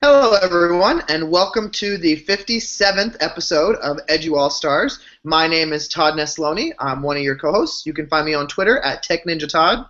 Hello, everyone, and welcome to the 57th episode of EduAllStars. My name is Todd Nesloni. I'm one of your co-hosts. You can find me on Twitter at TechNinjaTodd.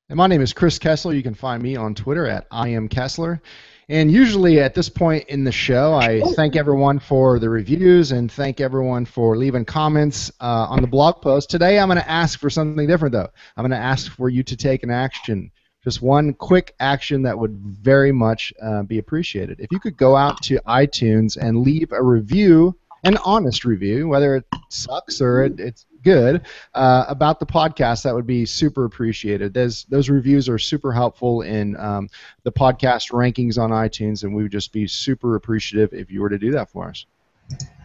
And my name is Chris Kessler. You can find me on Twitter at IamKessler. And usually at this point in the show, I thank everyone for the reviews and thank everyone for leaving comments on the blog post. Today I'm going to ask for something different, though. I'm going to ask for you to take an action. Just one quick action that would very much be appreciated. If you could go out to iTunes and leave a review, an honest review, whether it sucks or it's good, about the podcast, that would be super appreciated. Those reviews are super helpful in the podcast rankings on iTunes, and we would just be super appreciative if you were to do that for us.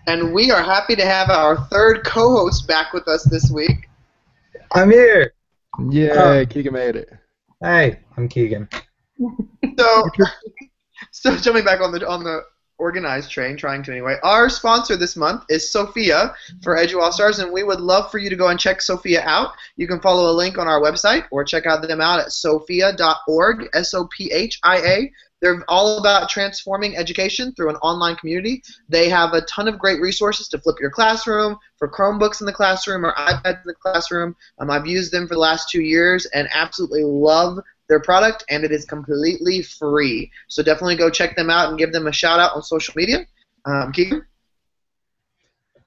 And we are happy to have our third co-host back with us this week. I'm here. Yay, Keegan made it. Hey, I'm Keegan. So jumping back on the organized train, trying to anyway. Our sponsor this month is Sophia for EduAllStars, and we would love for you to go and check Sophia out. You can follow a link on our website or check out them out at sophia.org, S-O-P-H-I-A. They're all about transforming education through an online community. They have a ton of great resources to flip your classroom, for Chromebooks in the classroom or iPads in the classroom. I've used them for the last 2 years and absolutely love their product, and it is completely free. So definitely go check them out and give them a shout out on social media. Keegan?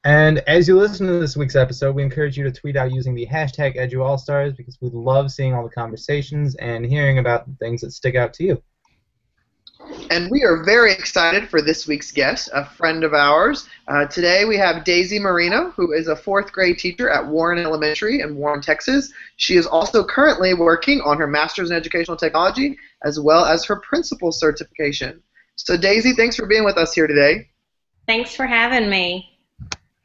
And as you listen to this week's episode, we encourage you to tweet out using the hashtag EduAllStars because we love seeing all the conversations and hearing about the things that stick out to you. And we are very excited for this week's guest, a friend of ours. Today we have Daisy Marino, who is a 4th grade teacher at Warren Elementary in Warren, Texas. She is also currently working on her Master's in Educational Technology as well as her principal certification. So Daisy, thanks for being with us here today. Thanks for having me.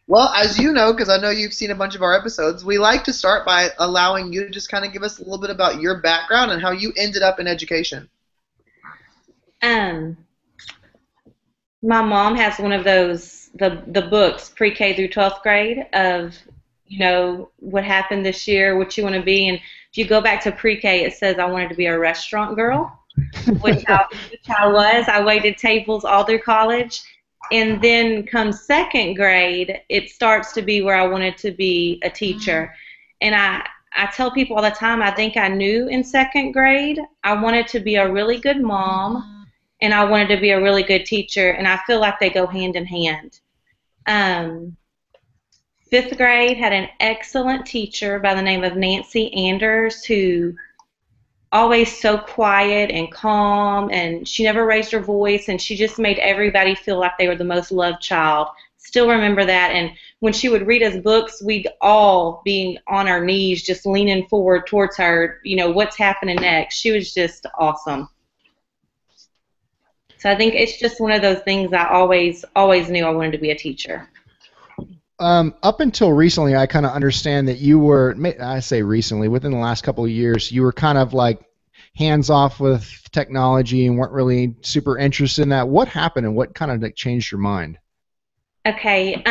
Well, as you know, because I know you've seen a bunch of our episodes, we like to start by allowing you to just kind of give us a little bit about your background and how you ended up in education. My mom has one of those, the books, pre-K through 12th grade of, what happened this year, what you want to be. And if you go back to pre-K, it says I wanted to be a restaurant girl, which I was. I waited tables all through college. And then come 2nd grade, it starts to be where I wanted to be a teacher. And I tell people all the time, I think I knew in 2nd grade I wanted to be a really good mom and I wanted to be a really good teacher, and I feel like they go hand in hand. 5th grade had an excellent teacher by the name of Nancy Anders, who always so quiet and calm, and she never raised her voice, and she just made everybody feel like they were the most loved child. Still remember that. And when she would read us books, we'd all be on our knees just leaning forward towards her, what's happening next. She was just awesome. So I think it's just one of those things I always knew I wanted to be a teacher. Up until recently, I kind of understand that you were, I say recently, within the last couple of years, you were kind of like hands-off with technology and weren't really super interested in that. What happened and what kind of changed your mind? Okay,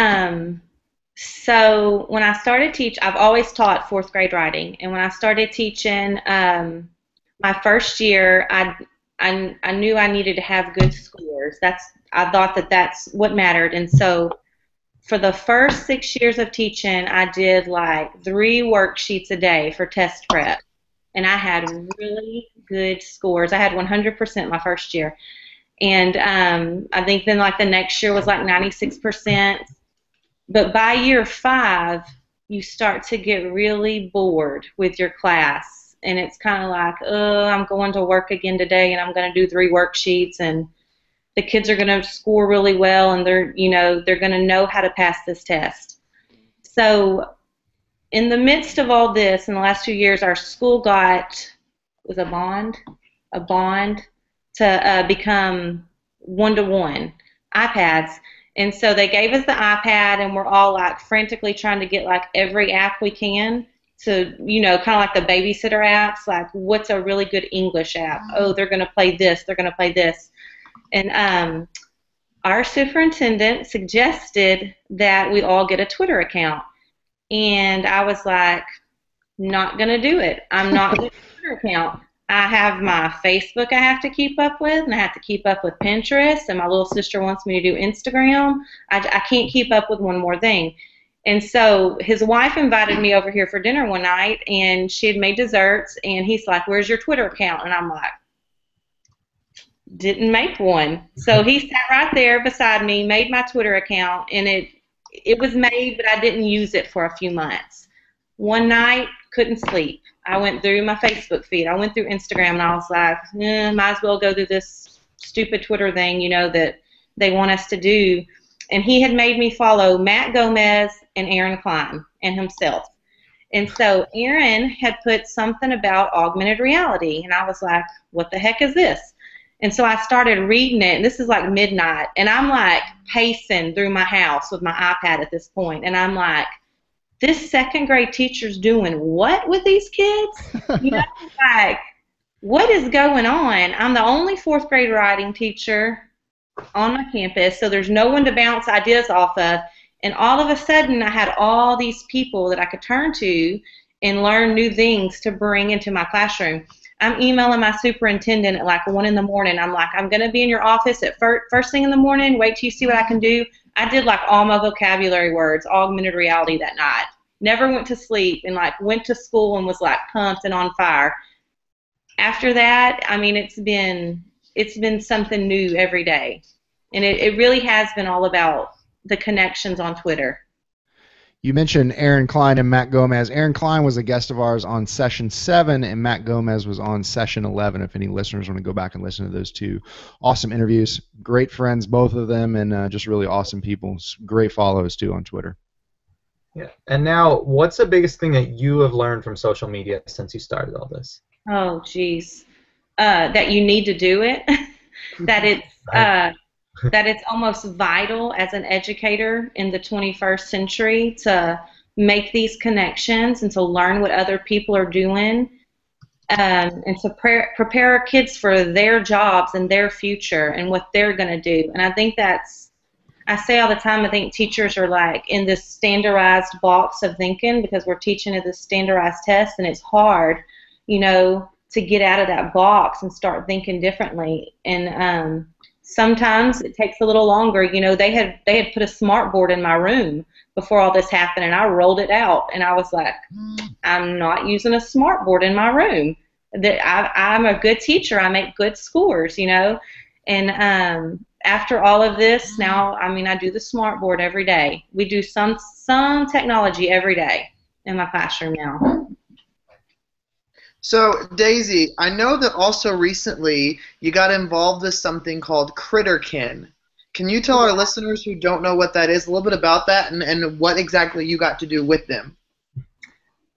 so when I started I've always taught 4th grade writing, and when I started teaching my first year, I knew I needed to have good scores. I thought that's what mattered. And so for the first 6 years of teaching, I did like 3 worksheets a day for test prep. And I had really good scores. I had 100% my first year. And I think then like the next year was like 96%. But by year 5, you start to get really bored with your class. And it's kind of like, I'm going to work again today, and I'm going to do 3 worksheets, and the kids are going to score really well, and they're going to know how to pass this test. So in the midst of all this, in the last few years, our school got a bond to become 1-to-1 iPads. And so they gave us the iPad, and we're all like frantically trying to get like every app we can to, kind of like the babysitter apps, like what's a really good English app? Oh, they're going to play this, they're going to play this. And our superintendent suggested that we all get a Twitter account. And I was like, not going to do it. I'm not going to get a Twitter account. I have my Facebook I have to keep up with, and I have to keep up with Pinterest, and my little sister wants me to do Instagram. I can't keep up with one more thing. And so his wife invited me over here for dinner one night, and she had made desserts, and he's like, "Where's your Twitter account?" And I'm like, didn't make one. So he sat right there beside me, made my Twitter account, and it was made, but I didn't use it for a few months. One night, couldn't sleep. I went through my Facebook feed. I went through Instagram, and I was like, might as well go through this stupid Twitter thing, that they want us to do. And he had made me follow Matt Gomez and Aaron Klein and himself. And so Aaron had put something about augmented reality, and I was like, what the heck is this? And so I started reading it, and this is like midnight, and I'm like pacing through my house with my iPad at this point, and I'm like, this second grade teacher's doing what with these kids? Like, what is going on? I'm the only fourth grade writing teacher on my campus, so there's no one to bounce ideas off of, and all of a sudden I had all these people that I could turn to and learn new things to bring into my classroom. I'm emailing my superintendent at like 1 in the morning. I'm like, I'm going to be in your office at first thing in the morning. Wait till you see what I can do. I did like all my vocabulary words, augmented reality that night. Never went to sleep, and like went to school and was like pumped and on fire. After that, I mean, it's been something new every day. And it really has been all about the connections on Twitter. You mentioned Aaron Klein and Matt Gomez. Aaron Klein was a guest of ours on session 7, and Matt Gomez was on session 11, if any listeners want to go back and listen to those two awesome interviews. Great friends, both of them, and just really awesome people. Great follows, too, on Twitter. Yeah. And now, what's the biggest thing that you have learned from social media since you started all this? Oh, geez. That you need to do it. That it's almost vital as an educator in the 21st century to make these connections and to learn what other people are doing, and to prepare our kids for their jobs and their future and what they're going to do. And I think I say all the time, I think teachers are like in this standardized box of thinking because we're teaching at this standardized test, and it's hard, to get out of that box and start thinking differently. And sometimes it takes a little longer. They had put a smart board in my room before all this happened, and I rolled it out, and I was like, I'm not using a smart board in my room. I'm a good teacher. I make good scores, And after all of this, now, I do the smart board every day. We do some technology every day in my classroom now. So, Daisy, I know that also recently you got involved with something called Critterkin. Can you tell our listeners who don't know what that is a little bit about that and what exactly you got to do with them?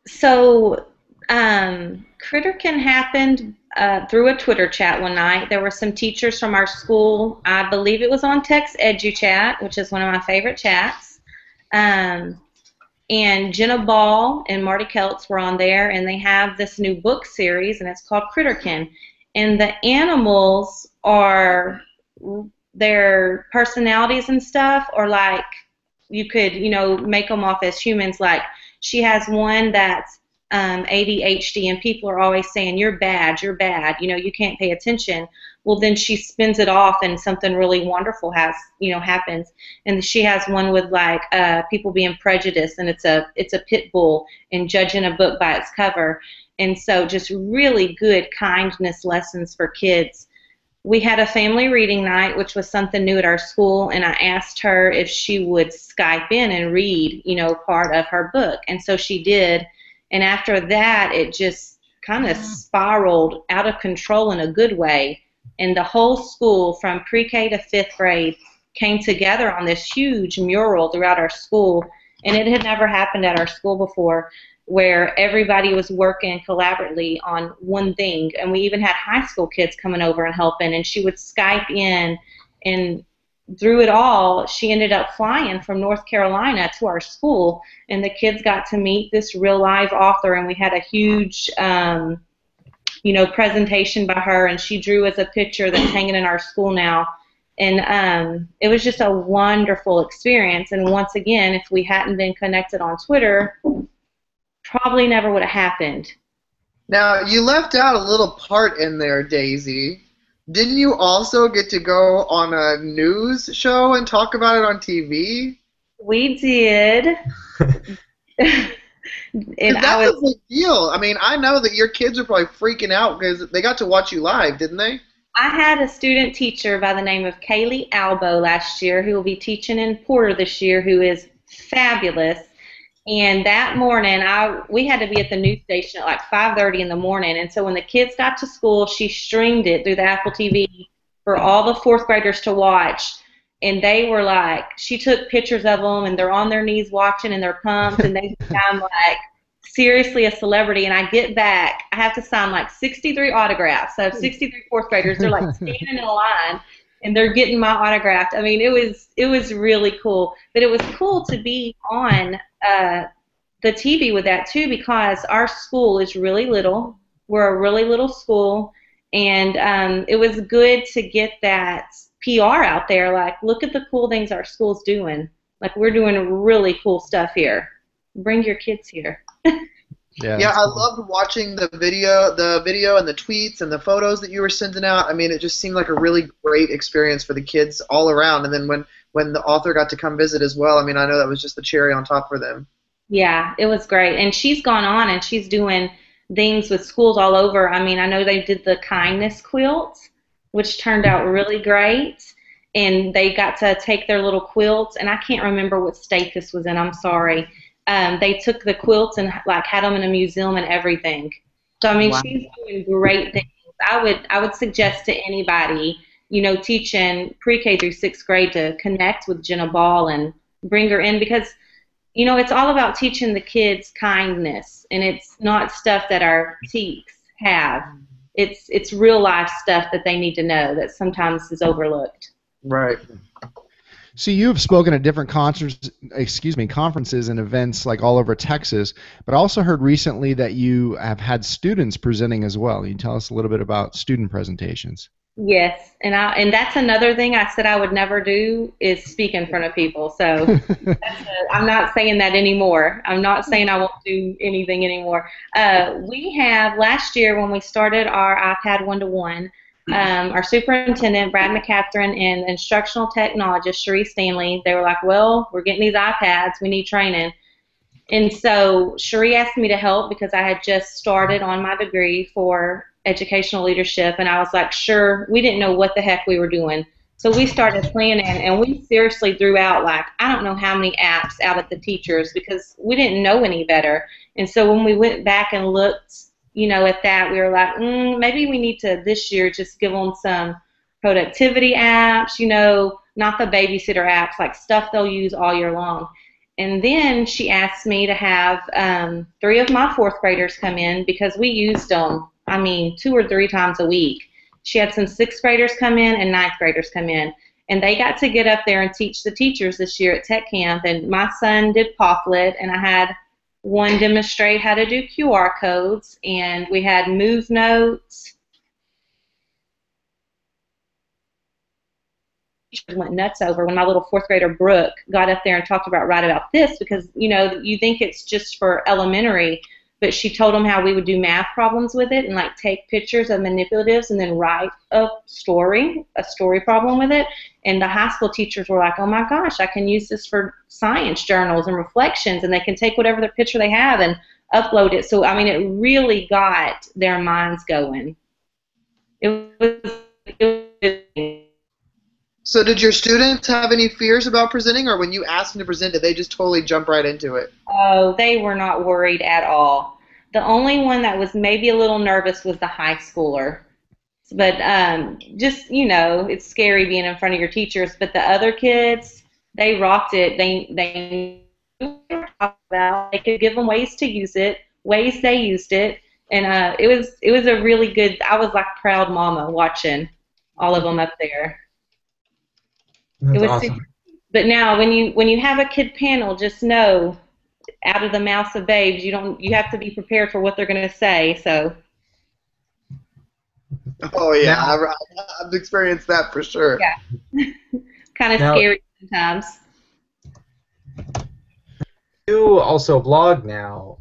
So, Critterkin happened through a Twitter chat one night. There were some teachers from our school. I believe it was on Text EduChat, which is one of my favorite chats. And Jenna Ball and Marty Keltz were on there, and they have this new book series, and it's called Critterkin. And the animals are, their personalities and stuff are like, you could, make them off as humans. Like, she has one that's ADHD, and people are always saying, you're bad, you can't pay attention. Well, then she spins it off, and something really wonderful happens. And she has one with like people being prejudiced, and it's a pit bull and judging a book by its cover. And so, just really good kindness lessons for kids. We had a family reading night, which was something new at our school, and I asked her if she would Skype in and read, part of her book, and so she did. And after that, it just kind of spiraled out of control in a good way. And the whole school, from pre-K to 5th grade, came together on this huge mural throughout our school. And it had never happened at our school before, where everybody was working collaboratively on one thing. And we even had high school kids coming over and helping. And she would Skype in, and through it all, she ended up flying from North Carolina to our school. And the kids got to meet this real live author, and we had a huge presentation by her, and she drew us a picture that's hanging in our school now. And it was just a wonderful experience. And once again, if we hadn't been connected on Twitter, probably never would have happened. Now, you left out a little part in there, Daisy. Didn't you also get to go on a news show and talk about it on TV? We did. And That's a big deal. I mean, I know that your kids are probably freaking out because they got to watch you live, didn't they? I had a student teacher by the name of Kaylee Albo last year who will be teaching in Porter this year, who is fabulous. And that morning, we had to be at the news station at like 5:30 in the morning. And so when the kids got to school, she streamed it through the Apple TV for all the fourth graders to watch. And they were like, she took pictures of them, and they're on their knees watching, and they're pumped, and they become like seriously a celebrity. And I get back, I have to sign like 63 autographs. So 63 fourth graders, they're like standing in a line, and they're getting my autograph. I mean, it was really cool. But it was cool to be on the TV with that too, because our school is really little. We're a really little school, and it was good to get that PR out there. Like, look at the cool things our school's doing. Like, we're doing really cool stuff here. Bring your kids here. Yeah, I loved watching the video and the tweets and the photos that you were sending out. I mean, it just seemed like a really great experience for the kids all around. And then when the author got to come visit as well, I mean, I know that was just the cherry on top for them. Yeah, it was great. And she's gone on and she's doing things with schools all over. I mean, I know they did the kindness quilt, which turned out really great. And they got to take their little quilts, and I can't remember what state this was in. I'm sorry. They took the quilts and like had them in a museum and everything. So I mean, wow. She's doing great things. I would suggest to anybody, teaching pre-K through 6th grade, to connect with Jenna Ball and bring her in, because it's all about teaching the kids kindness, and it's not stuff that our teaks have. It's real life stuff that they need to know that sometimes is overlooked. Right. So you've spoken at different conferences and events like all over Texas, but I also heard recently that you have had students presenting as well. Can you tell us a little bit about student presentations? Yes, and that's another thing I said I would never do, is speak in front of people. So I'm not saying that anymore. I'm not saying I won't do anything anymore. We have, last year when we started our iPad 1-to-1, our superintendent, Brad McCatherine, and instructional technologist, Cherie Stanley, they were like, well, we're getting these iPads. We need training. And so Cherie asked me to help because I had just started on my degree for educational leadership, and I was like, sure. We didn't know what the heck we were doing. So we started planning, and we seriously threw out, like, I don't know how many apps out at the teachers, because we didn't know any better. And so when we went back and looked, at that, we were like, maybe we need to this year just give them some productivity apps, not the babysitter apps, like stuff they'll use all year long. And then she asked me to have 3 of my 4th graders come in, because we used them, 2 or 3 times a week. She had some 6th graders come in and 9th graders come in. And they got to get up there and teach the teachers this year at Tech Camp. And my son did Popplet, and I had one demonstrate how to do QR codes, and we had move notes. Went nuts over when my little 4th grader Brooke got up there and talked about write about this, because you think it's just for elementary, but she told them how we would do math problems with it and like take pictures of manipulatives and then write a story problem with it. And the high school teachers were like, oh my gosh, I can use this for science journals and reflections, and they can take whatever picture they have and upload it. So it really got their minds going. So did your students have any fears about presenting, or when you asked them to present, did they just totally jump right into it? Oh, they were not worried at all. The only one that was maybe a little nervous was the high schooler. But just, it's scary being in front of your teachers. But the other kids, they rocked it. They knew what they were talking about. They could give them ways to use it, ways they used it. And it was a really good, I was like proud mama watching all of them up there. That's it was awesome. Super. But now when you have a kid panel, just know, out of the mouths of babes, you have to be prepared for what they're going to say. So. Oh yeah, I've experienced that for sure. Yeah, kind of scary sometimes. You also blog now.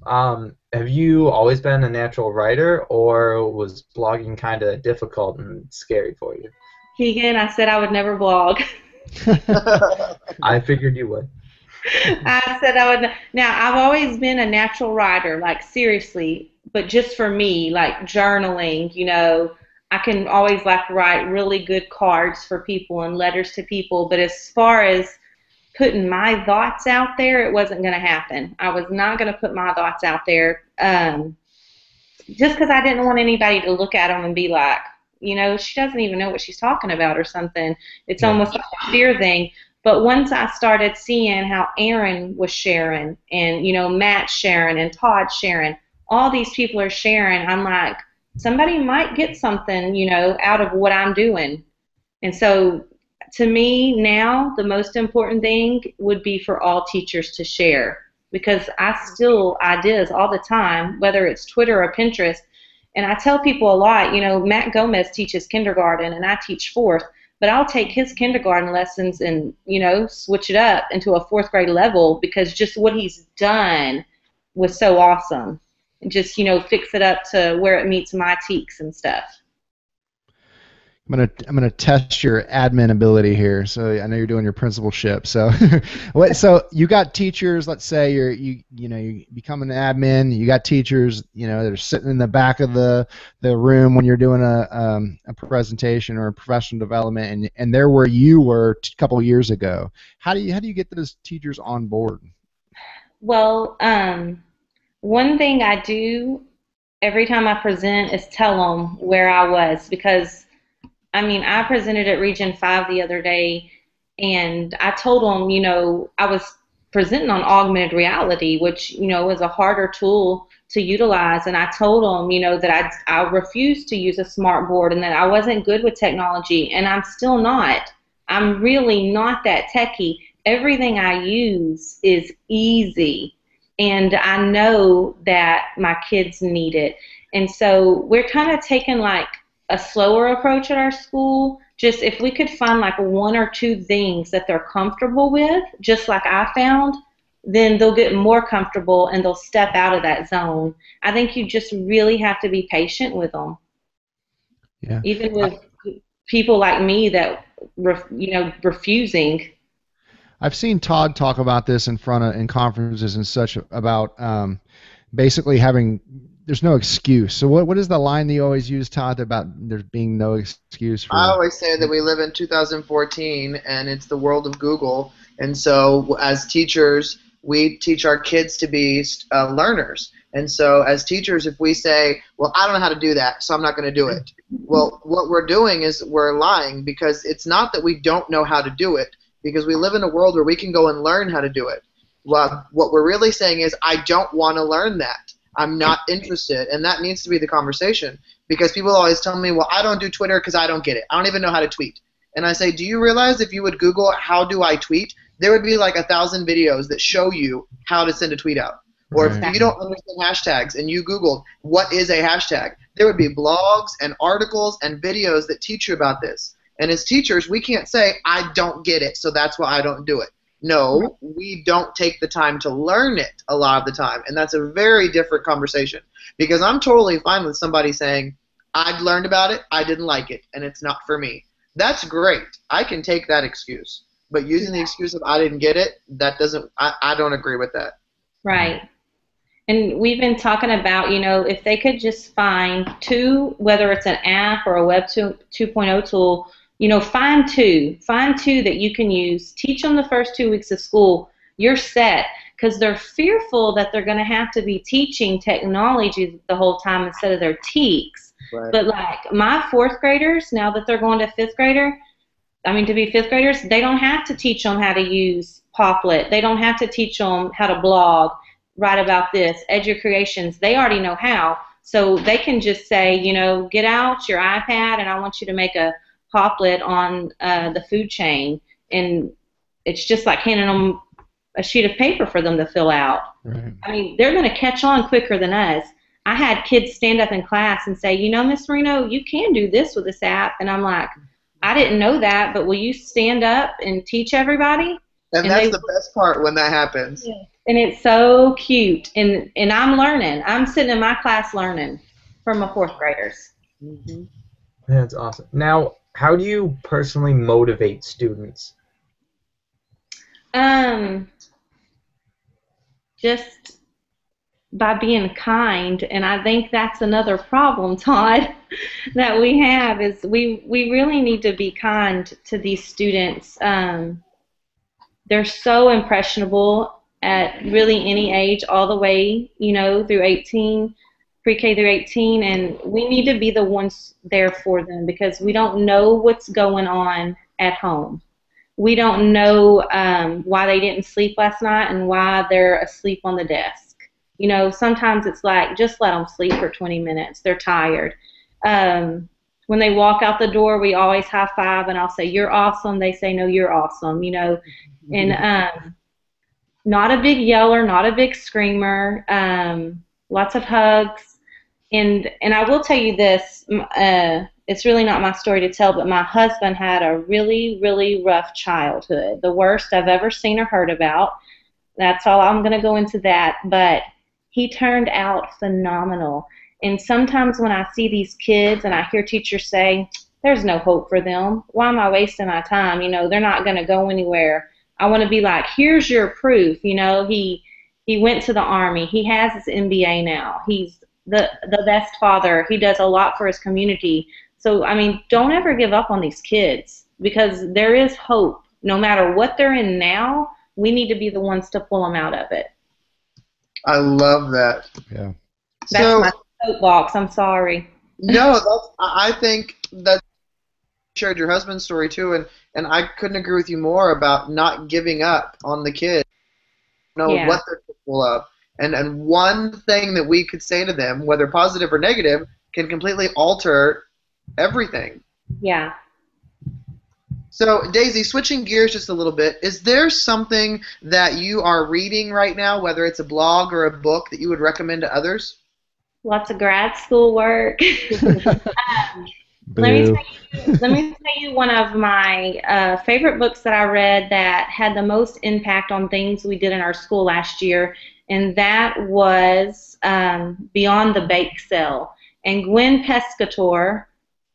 have you always been a natural writer, or was blogging kind of difficult and scary for you? Keegan, I said I would never blog. I figured you would. I said I would. Now, I've always been a natural writer, like seriously, but just for me, like journaling, I can always like write really good cards for people and letters to people, but as far as putting my thoughts out there, it wasn't going to happen. I was not going to put my thoughts out there just because I didn't want anybody to look at them and be like, she doesn't even know what she's talking about or something. It's almost like a fear thing. But once I started seeing how Aaron was sharing and, Matt sharing and Todd sharing, all these people are sharing, I'm like, somebody might get something, out of what I'm doing. And so to me now, the most important thing would be for all teachers to share, because I steal ideas all the time, whether it's Twitter or Pinterest. And I tell people a lot, Matt Gomez teaches kindergarten and I teach fourth, but I'll take his kindergarten lessons and, switch it up into a fourth grade level because just what he's done was so awesome. And just, fix it up to where it meets my teaks and stuff. I'm gonna test your admin ability here. So I know you're doing your principalship. So, so you got teachers. Let's say you become an admin. You got teachers. They're sitting in the back of the room when you're doing a presentation or a professional development, and they're where you were a couple of years ago. How do you get those teachers on board? Well, one thing I do every time I present is tell them where I was, because I presented at Region 5 the other day, and I told them, I was presenting on augmented reality, which, is a harder tool to utilize, and I told them, that I refused to use a smart board and that I wasn't good with technology, and I'm still not. I'm really not that techie. Everything I use is easy, and I know that my kids need it. And so we're kind of taking like a slower approach at our school. Just if we could find like one or two things that they're comfortable with, just like I found, then they'll get more comfortable and they'll step out of that zone. I think you just really have to be patient with them. Yeah. Even with people like me that, refusing. I've seen Todd talk about this in conferences and such about basically there's no excuse. So what is the line that you always use, Todd, about there being no excuse for? I always say that we live in 2014 and it's the world of Google. And so as teachers, we teach our kids to be learners. And so as teachers, if we say, well, I don't know how to do that, so I'm not going to do it. Well, what we're doing is we're lying, because it's not that we don't know how to do it, because we live in a world where we can go and learn how to do it. Well, what we're really saying is, I don't want to learn that. I'm not interested, and that needs to be the conversation, because people always tell me, well, I don't do Twitter because I don't get it. I don't even know how to tweet. And I say, do you realize if you would Google how do I tweet, there would be like 1,000 videos that show you how to send a tweet out. Or if you don't understand hashtags and you Googled what is a hashtag, there would be blogs and articles and videos that teach you about this. And as teachers, we can't say, I don't get it, so that's why I don't do it. No, we don't take the time to learn it a lot of the time, and that's a very different conversation, because I'm totally fine with somebody saying, I've learned about it, I didn't like it, and it's not for me. That's great. I can take that excuse, but using the excuse of I didn't get it, that doesn't. I don't agree with that. Right. And we've been talking about, if they could just find two, whether it's an app or a Web 2.0 tool, find two that you can use. Teach them the first 2 weeks of school. You're set, because they're fearful that they're going to have to be teaching technology the whole time instead of their teaks. Right. But like my fourth graders, now that they're going to fifth graders, they don't have to teach them how to use Poplet. They don't have to teach them how to blog, write about this, EduCreations. They already know how. So they can just say, get out your iPad and I want you to make a Poplet on the food chain, and it's just like handing them a sheet of paper for them to fill out. Right. They're going to catch on quicker than us. I had kids stand up in class and say, Miss Marino, you can do this with this app, and I'm like, I didn't know that, but will you stand up and teach everybody? And that's the best part when that happens. And it's so cute. And I'm learning. I'm sitting in my class learning from my fourth graders. Mm-hmm. That's awesome. Now, how do you personally motivate students? Just by being kind, and I think that's another problem, Todd, that we have is we really need to be kind to these students. They're so impressionable at really any age, all the way, through 18, pre-K through 18, and we need to be the ones there for them because we don't know what's going on at home. We don't know why they didn't sleep last night and why they're asleep on the desk. Sometimes it's like, just let them sleep for 20 minutes. They're tired. When they walk out the door, we always high five, and I'll say, "You're awesome." They say, "No, you're awesome." And not a big yeller, not a big screamer. Lots of hugs. And I will tell you this. It's really not my story to tell, but my husband had a really, really rough childhood, the worst I've ever seen or heard about. That's all. I'm going to go into that. But he turned out phenomenal. And sometimes when I see these kids and I hear teachers say, "There's no hope for them. Why am I wasting my time? They're not going to go anywhere." I want to be like, "Here's your proof." He went to the Army. He has his MBA now. He's the best father. He does a lot for his community. So, don't ever give up on these kids because there is hope. No matter what they're in now, we need to be the ones to pull them out of it. I love that. Yeah. That's my soapbox. I'm sorry. No, I think that you shared your husband's story too, and I couldn't agree with you more about not giving up on the kids. What they're capable of. And one thing that we could say to them, whether positive or negative, can completely alter everything. Yeah. So, Daisy, switching gears just a little bit, is there something that you are reading right now, whether it's a blog or a book, that you would recommend to others? Lots of grad school work. Let me tell you one of my favorite books that I read that had the most impact on things we did in our school last year, and that was Beyond the Bake Sale. And Gwen Pescator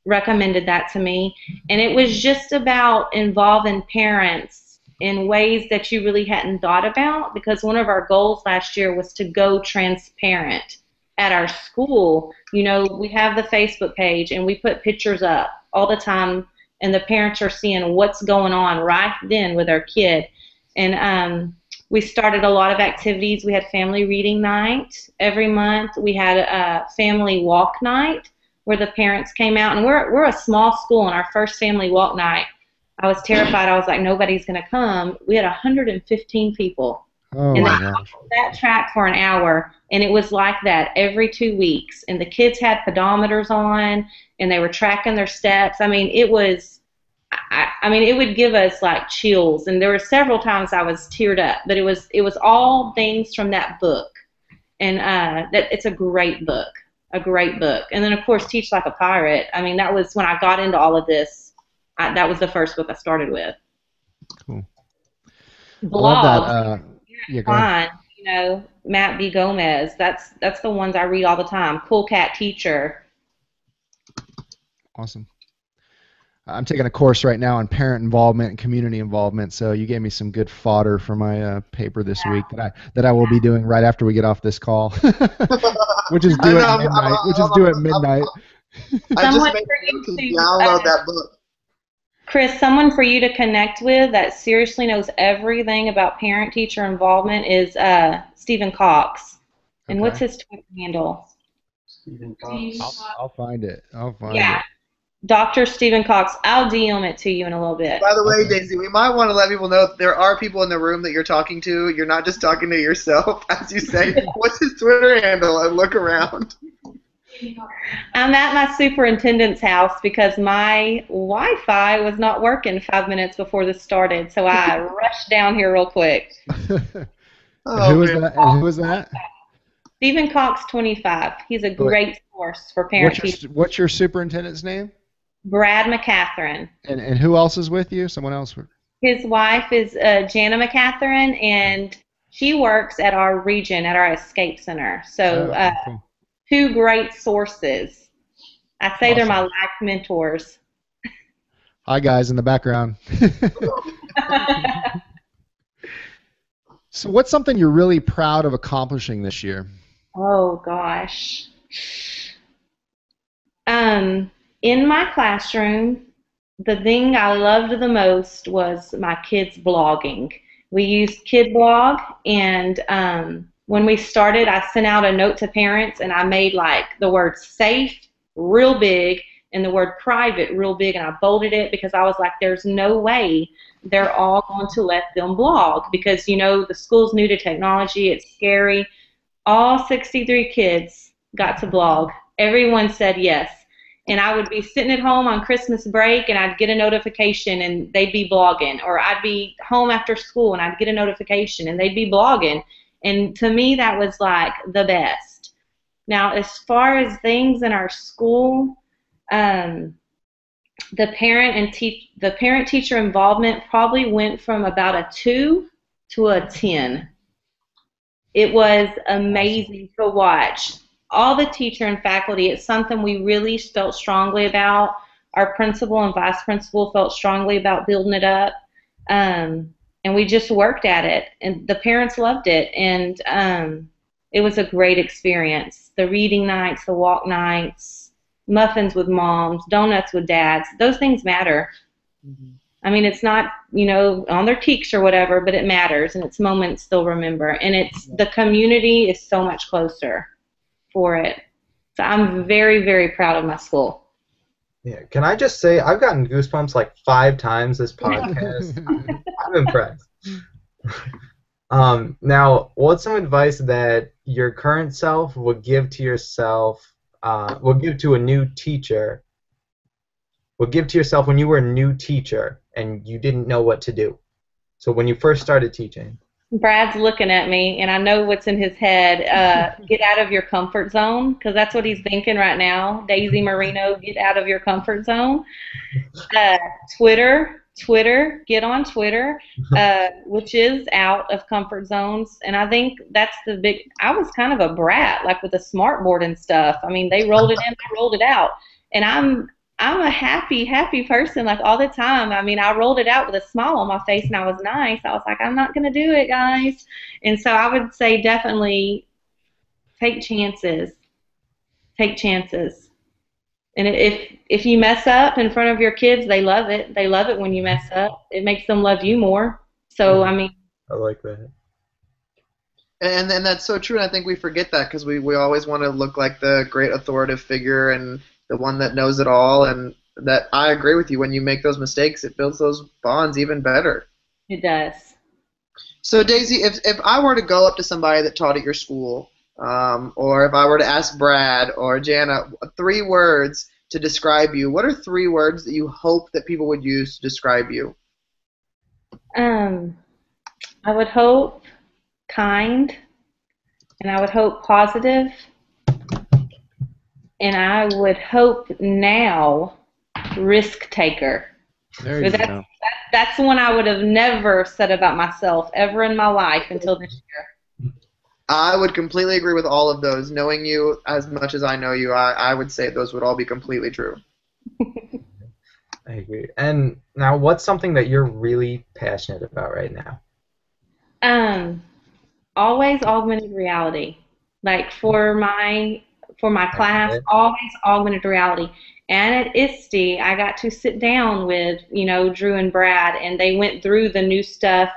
recommended that to me, and it was just about involving parents in ways that you really hadn't thought about, because one of our goals last year was to go transparent at our school. We have the Facebook page and we put pictures up all the time, and the parents are seeing what's going on right then with our kid. And we started a lot of activities. We had family reading night every month. We had a family walk night where the parents came out, and we're a small school, and our first family walk night, I was terrified. I was like, nobody's going to come. We had 115 people. Oh, and my gosh. that track for an hour, and it was like that every 2 weeks. And the kids had pedometers on, and they were tracking their steps. It was, it would give us like chills. And there were several times I was teared up, but it was all things from that book. And that it's a great book. And then, of course, Teach Like a Pirate. That was when I got into all of this. That was the first book I started with. Cool. Blogs. I love that. Yeah, go ahead. Matt B. Gomez. That's the ones I read all the time. Cool Cat Teacher. Awesome. I'm taking a course right now on parent involvement and community involvement, so you gave me some good fodder for my paper this week that I will be doing right after we get off this call, which is due at midnight. I just made sure to download that book. Chris, someone for you to connect with that seriously knows everything about parent-teacher involvement is Stephen Cox. And what's his Twitter handle? Stephen Cox. I'll find it. It. Dr. Stephen Cox. I'll DM it to you in a little bit. By the way, Daisy, we might want to let people know that there are people in the room that you're talking to. You're not just talking to yourself, as you say. What's his Twitter handle? And look around. I'm at my superintendent's house because my Wi-Fi was not working 5 minutes before this started, so I rushed down here real quick. Who was that? Stephen Cox 25. He's a great source for parent teachers. What's your superintendent's name? Brad McCatherine. And who else is with you? Someone else? His wife is Jana McCatherine, and She works at our region, at our escape center. So Cool. two great sources. I say they're my Awesome. life mentors. Hi, guys in the background. So what's something you're really proud of accomplishing this year? Oh gosh. In my classroom, the thing I loved the most was my kids blogging. We used Kid Blog, and when we started, I sent out a note to parents, and I made like the word safe real big and the word private real big, and I bolded it because I was like, there's no way they're all going to let them blog because, you know, the school's new to technology. It's scary. All 63 kids got to blog. Everyone said yes. And I would be sitting at home on Christmas break and I'd get a notification and they'd be blogging. Or I'd be home after school and I'd get a notification and they'd be blogging. And to me, that was like the best. Now, as far as things in our school, the parent-teacher involvement probably went from about a 2 to a 10. It was amazing to watch. All the teacher and faculty, it's something we really felt strongly about. Our principal and vice principal felt strongly about building it up. And we just worked at it. And the parents loved it. And it was a great experience. The reading nights, the walk nights, muffins with moms, donuts with dads, those things matter. Mm-hmm. I mean, it's not, you know, on their cheeks or whatever, but it matters, and it's moments they'll remember. And it's the community is so much closer for it. So I'm very, very proud of my school. Yeah, can I just say I've gotten goosebumps like 5 times this podcast. I'm impressed. Now, what's some advice that your current self would give to yourself, would give to a new teacher, would give to yourself when you were a new teacher and you didn't know what to do? So when you first started teaching. Brad's looking at me, and I know what's in his head. Get out of your comfort zone, because that's what he's thinking right now. Daisy Marino, get out of your comfort zone. Twitter, get on Twitter, which is out of comfort zones. And I think that's the big, I was kind of a brat, like with the smart board and stuff. I mean, they rolled it in, I rolled it out. And I'm a happy person, like all the time. I mean, I rolled it out with a smile on my face, and I was nice. I was like, I'm not going to do it, guys. And so I would say definitely take chances. Take chances. And if you mess up in front of your kids, they love it. They love it when you mess up. It makes them love you more. So, I mean. I like that. And that's so true, and I think we forget that because we always want to look like the great authoritative figure and the one that knows it all, and that I agree with you. When you make those mistakes, it builds those bonds even better. It does. So, Daisy, if I were to go up to somebody that taught at your school, or if I were to ask Brad or Jana 3 words to describe you, what are 3 words that you hope that people would use to describe you? I would hope kind, and I would hope positive, and I would hope now risk taker. There you go. That's one I would have never said about myself ever in my life until this year. I would completely agree with all of those. Knowing you as much as I know you, I would say those would all be completely true. I agree. And now, what's something that you're really passionate about right now? Always augmented reality. Like for my class, always augmented reality. And at ISTE, I got to sit down with, you know, Drew and Brad, and they went through the new stuff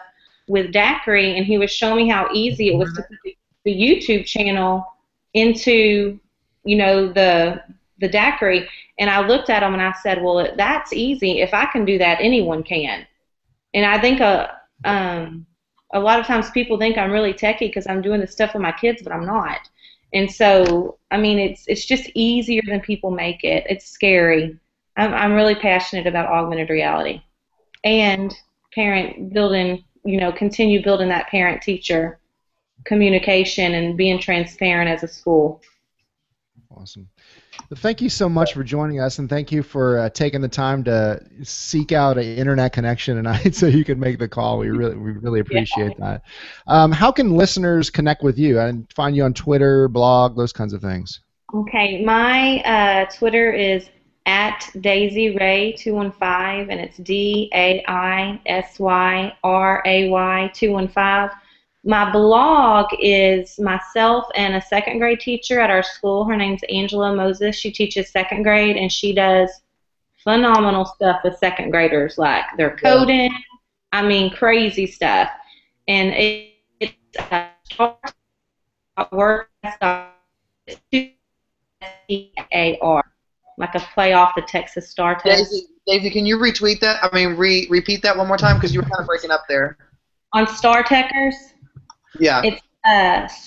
with Daiquiri, and he was showing me how easy it was to put the YouTube channel into, you know, the Daiquiri. And I looked at him and I said, well, that's easy. If I can do that, anyone can. And I think a lot of times people think I'm really techie because I'm doing this stuff with my kids, but I'm not. And so, I mean, it's just easier than people make it. It's scary. I'm really passionate about augmented reality and parent building, you know, continue building that parent-teacher communication and being transparent as a school. Awesome. Thank you so much for joining us, and thank you for taking the time to seek out an internet connection tonight so you can make the call. We really appreciate that. How can listeners connect with you and find you on Twitter, blog, those kinds of things? Okay, my Twitter is at DaisyRay215, and it's DAISYRAY215. My blog is myself and a second grade teacher at our school. Her name's Angela Moses. She teaches second grade, and she does phenomenal stuff with second graders, like their coding. I mean, crazy stuff. And it's WordPress. STAR, like a play off the Texas Star Test. Daisy, can you retweet that? I mean, repeat that one more time because you were kind of breaking up there. On Star Techers? Yeah. It's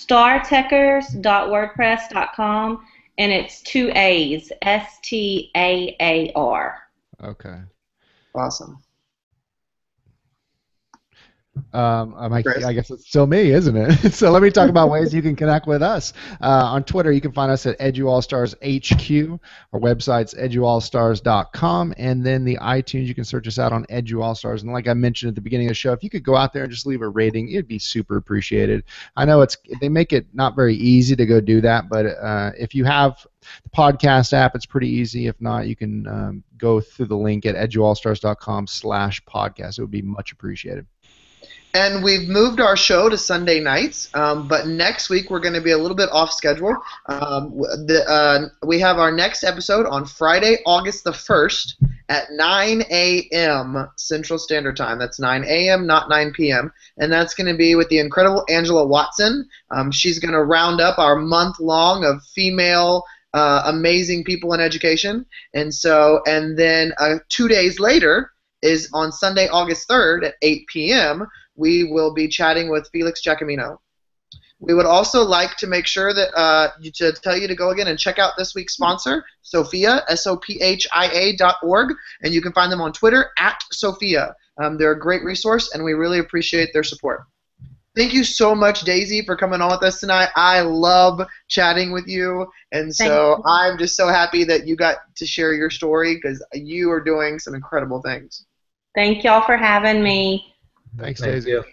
startechers.wordpress.com, and it's 2 A's, STAAR. Okay. Awesome. I guess it's still me, isn't it? So let me talk about ways you can connect with us. On Twitter, you can find us at EduAllStars HQ. Our website's EduAllStars.com, and then the iTunes, you can search us out on EduAllStars. And like I mentioned at the beginning of the show, if you could go out there and just leave a rating, it'd be super appreciated. I know they make it not very easy to go do that, but if you have the podcast app, it's pretty easy. If not, you can go through the link at EduAllStars.com/podcast. It would be much appreciated. And we've moved our show to Sunday nights, but next week we're going to be a little bit off schedule. We have our next episode on Friday, August the 1st at 9 a.m. Central Standard Time. That's 9 a.m., not 9 p.m. And that's going to be with the incredible Angela Watson. She's going to round up our month-long of female amazing people in education. And then 2 days later is on Sunday, August 3rd at 8 p.m., we will be chatting with Felix Giacomino. We would also like to make sure that to tell you to go again and check out this week's sponsor, Sophia, SOPHIA.org, and you can find them on Twitter at Sophia. They're a great resource, and we really appreciate their support. Thank you so much, Daisy, for coming on with us tonight. I love chatting with you, and so I'm just so happy that you got to share your story because you are doing some incredible things. Thank y'all for having me. Thanks, Daisy. Thank you.